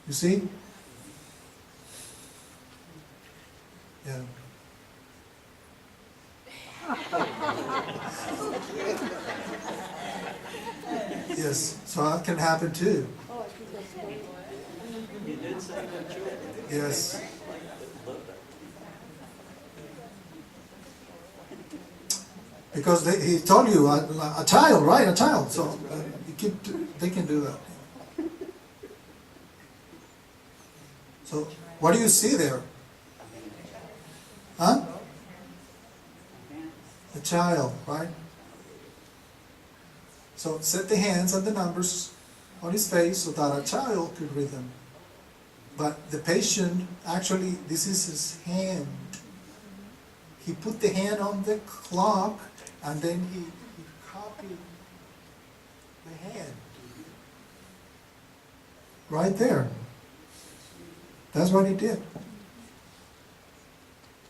You see? Yeah. Yes, so that can happen too. Yes. Because he told you a child, right? A child. So they can do that. So what do you see there? Huh? A child, right? So set the hands and the numbers on his face so that a child could read them. But the patient, actually, this is his hand. He put the hand on the clock and then he copied the hand. Right there. That's what he did.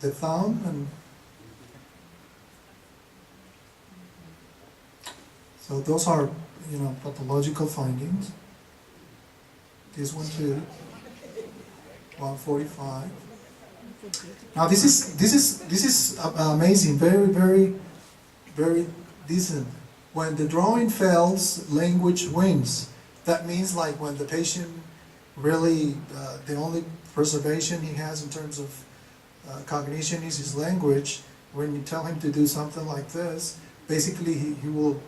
the thumb, and so those are, pathological findings. This one too, 145. Now this is amazing, very, very, very decent. When the drawing fails, language wins. That means like when the patient really, the only preservation he has in terms of cognition is his language. When you tell him to do something like this, basically he will,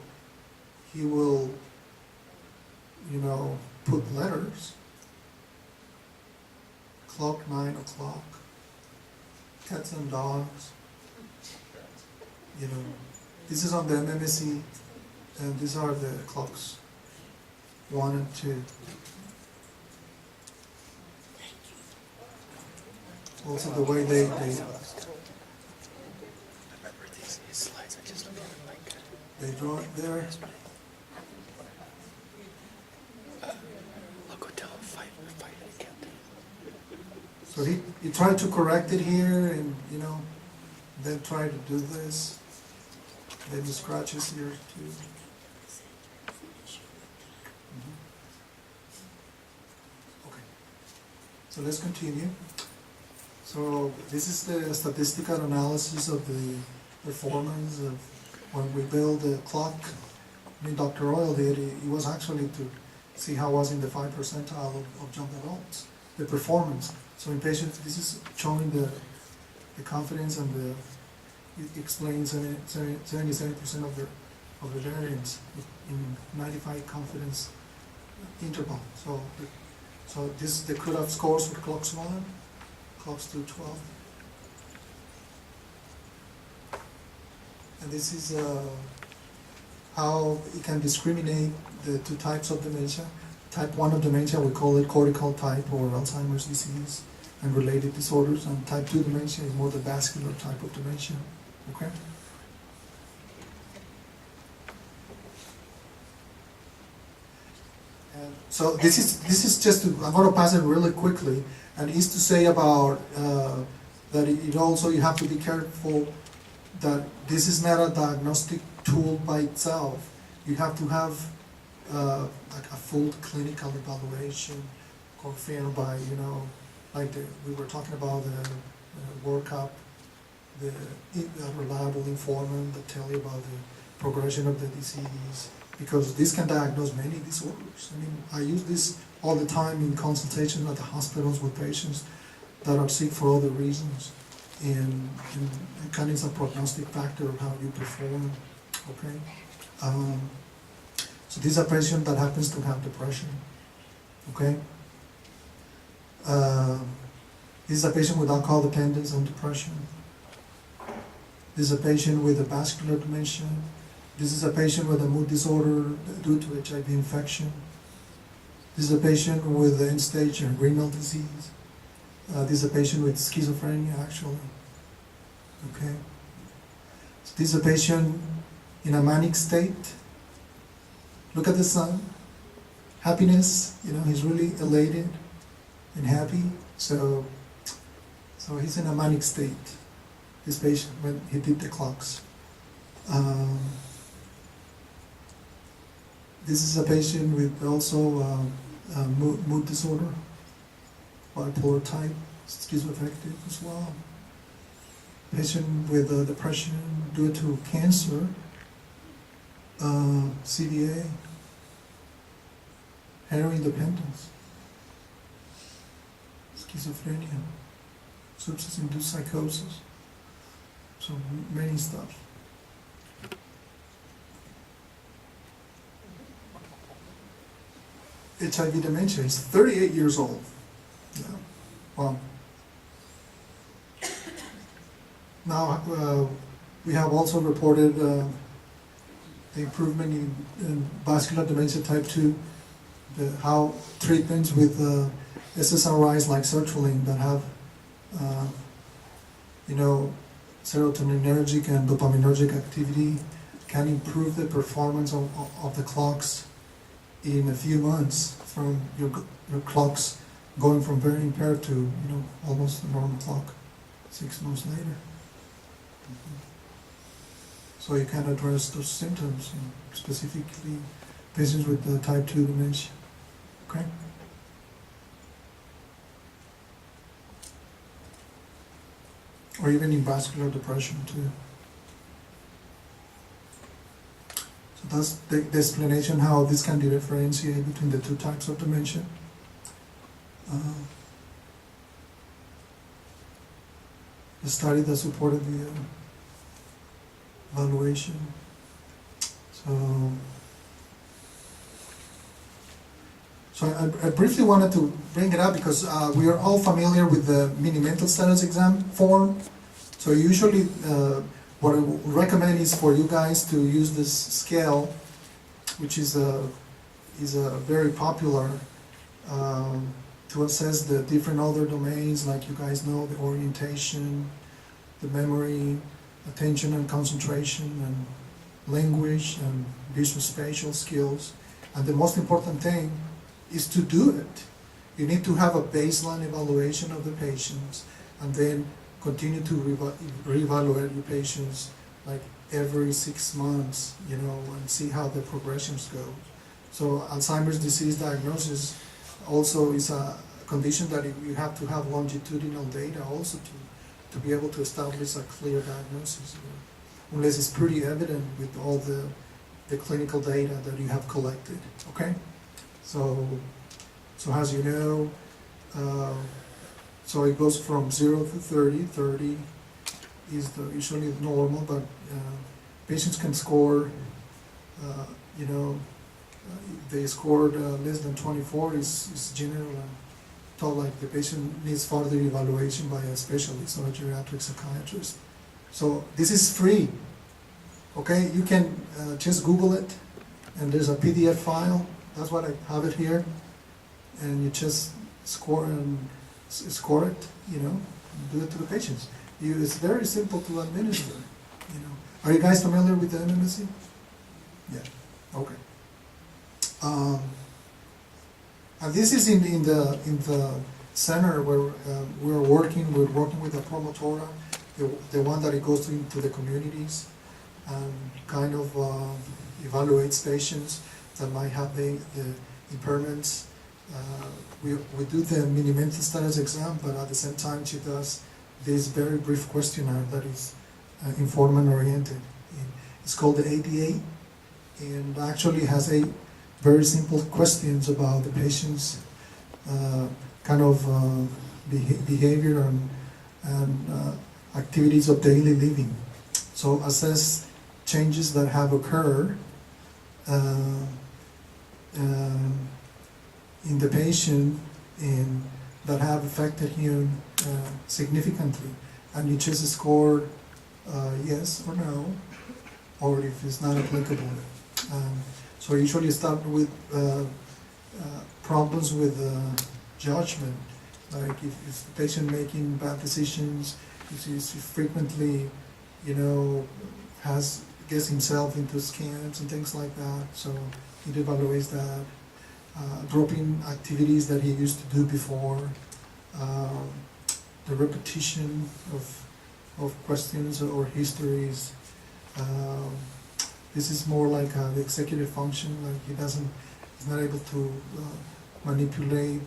put letters. Clock, 9 o'clock. Cats and dogs. This is on the MMSE, and these are the clocks, 1 and 2. Also the way they draw it there. I'll go tell him fight again. So he tried to correct it here, and then try to do this. Then the scratches here too. Okay. So let's continue. So this is the statistical analysis of the performance of when we build the clock. Dr. Royal did, it was actually to see how was in the 5th percentile of young adults, the performance. So in patients, this is showing the confidence, and it explains 77% of the variance in 95 confidence interval. So this is the cutoff scores for clocks 1, clocks 2, 12. And this is how it can discriminate the two types of dementia. Type 1 of dementia, we call it cortical type or Alzheimer's disease and related disorders, and type 2 dementia is more the vascular type of dementia. Okay? And so this is just I'm going to pass it really quickly, and it's to say about that it also, you have to be careful that this is not a diagnostic tool by itself. You have to have like a full clinical evaluation confirmed by, we were talking about the workup, the reliable informant that tell you about the progression of the disease, because this can diagnose many disorders. I use this all the time in consultation at the hospitals with patients that are sick for other reasons, and kind of is a prognostic factor of how you perform. Okay. So this is a patient that happens to have depression. Okay. This is a patient with alcohol dependence and depression. This is a patient with a vascular dementia. This is a patient with a mood disorder due to HIV infection. This is a patient with end-stage renal disease. This is a patient with schizophrenia, actually. Okay. So this is a patient in a manic state. Look at the sun. Happiness, he's really elated and happy. So he's in a manic state, this patient, when he did the clocks. This is a patient with also mood disorder, bipolar type, schizoaffective as well. Patient with depression due to cancer, CVA, heroin dependence, schizophrenia, substance-induced psychosis, so many stuff. HIV dementia, he's 38 years old. Yeah. Wow. Now, we have also reported the improvement in vascular dementia type 2, how treatments with SSRIs like sertraline that have, serotonergic and dopaminergic activity can improve the performance of the clocks in a few months, from your clocks going from very impaired to almost a normal clock. 6 months later. So you can address those symptoms, specifically patients with type 2 dementia. Okay? Or even in vascular depression too. So that's the explanation how this can differentiate between the two types of dementia. The study that supported the evaluation. So I briefly wanted to bring it up because we are all familiar with the mini mental status exam form. So usually what I would recommend is for you guys to use this scale, which is a very popular to assess the different other domains, like you guys know, the orientation, the memory, attention and concentration, and language and visual-spatial skills. And the most important thing is to do it. You need to have a baseline evaluation of the patients and then continue to reevaluate your patients like every 6 months, and see how the progressions go. So Alzheimer's disease diagnosis also is a condition that you have to have longitudinal data also to be able to establish a clear diagnosis, unless it's pretty evident with all the clinical data that you have collected, okay? So as you know, so it goes from 0 to 30. 30 is usually normal, but patients can score, if they scored less than 24 is general. Thought like the patient needs further evaluation by a specialist or a geriatric psychiatrist. So this is free, okay? You can just Google it, and there's a PDF file. That's what I have it here, and you just score it, do it to the patients. It's very simple to administer, Are you guys familiar with the MMSE? Yeah, okay. And this is in the center where we're working with the Promotora, the one that it goes into the communities and kind of evaluates patients that might have the impairments. We do the mini mental status exam, but at the same time she does this very brief questionnaire that is informant oriented. It's called the ADA, and actually has 8 very simple questions about the patient's behavior and activities of daily living. So assess changes that have occurred in the patient and that have affected him significantly, and you just score yes or no, or if it's not applicable. So I usually start with problems with judgment, like if the patient making bad decisions, if he's frequently, gets himself into scams and things like that, so it evaluates that. Dropping activities that he used to do before, the repetition of questions or histories. This is more like the executive function, like he's not able to manipulate,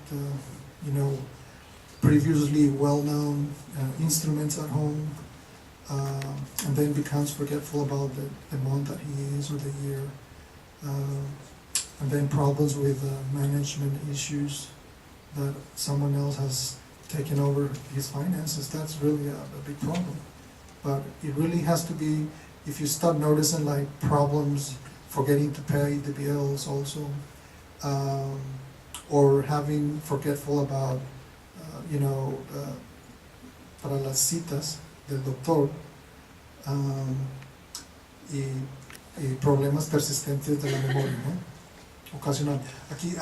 previously well-known instruments at home, and then becomes forgetful about the month that he is or the year. And then problems with management issues, that someone else has taken over his finances. That's really a big problem. But it really has to be, if you start noticing like problems forgetting to pay the bills also, or having forgetful about, para las citas del doctor, y problemas persistentes de la memoria, ¿no? Ocasional. Aquí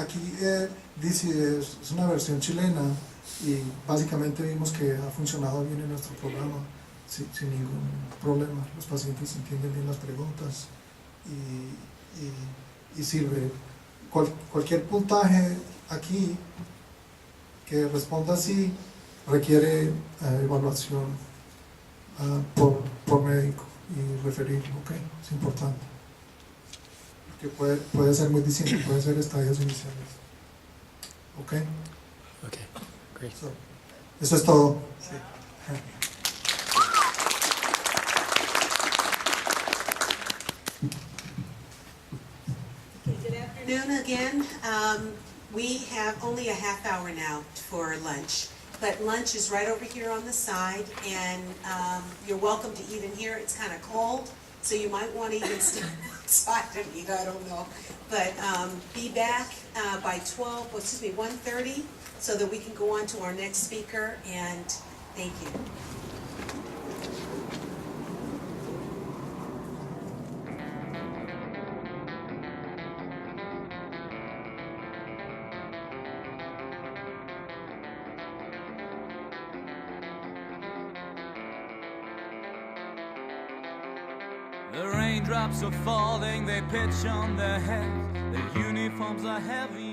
dice, es una versión chilena y básicamente vimos que ha funcionado bien en nuestro programa sin ningún problema. Los pacientes entienden bien las preguntas y sirve. Cualquier puntaje aquí que responda así requiere evaluación por médico y referirlo, ¿ok? Es importante. Porque puede ser muy distinto, puede ser estadios iniciales. ¿Ok? Okay, great. So, eso es todo. Sí. Good afternoon again. We have only a half hour now for lunch, but lunch is right over here on the side, and you're welcome to eat in here. It's kind of cold, so you might want to even stay outside and eat, I don't know. But be back by 1:30, so that we can go on to our next speaker, and thank you. The raindrops are falling, they pitch on their heads. Their uniforms are heavy